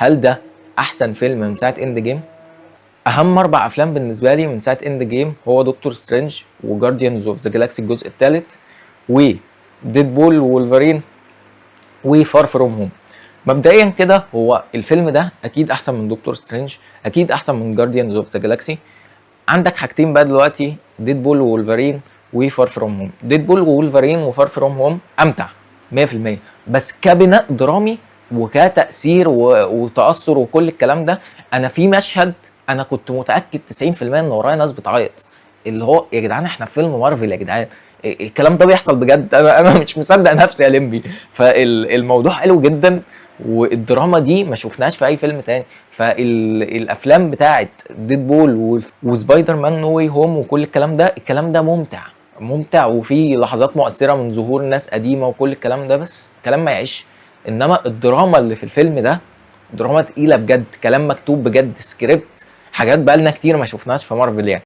هل ده احسن فيلم من ساعه اند جيم؟ اهم 4 افلام بالنسبه لي من ساعه اند جيم هو دكتور سترينج وجارديانز اوف ذا جالاكسي الجزء الثالث وديدبول وولفرين وفار فروم هوم. مبدئيا كده هو الفيلم ده اكيد احسن من دكتور سترينج، اكيد احسن من جارديانز اوف ذا جالاكسي. عندك حاجتين بقى دلوقتي، ديدبول وولفرين وفار فروم هوم. ديدبول وولفرين وفار فروم هوم امتع 100%، بس كبناء درامي وكتأثير وتأثر وكل الكلام ده، انا في مشهد انا كنت متأكد 90% ان ورايا ناس بتعيط، اللي هو يا جدعان احنا في فيلم مارفل يا جدعان، الكلام ده بيحصل بجد، انا مش مصدق نفسي يا لمبي. فالموضوع حلو جدا، والدراما دي ما شفناش في اي فيلم تاني. فالافلام بتاعت ديدبول وسبايدر مان نو واي هوم وكل الكلام ده ممتع وفي لحظات مؤثره من ظهور ناس قديمه وكل الكلام ده، بس كلام ما يعيش. انما الدراما اللي في الفيلم ده دراما تقيله بجد، كلام مكتوب بجد، سكريبت، حاجات بقالنا كتير ما شفناش في مارفل يعني.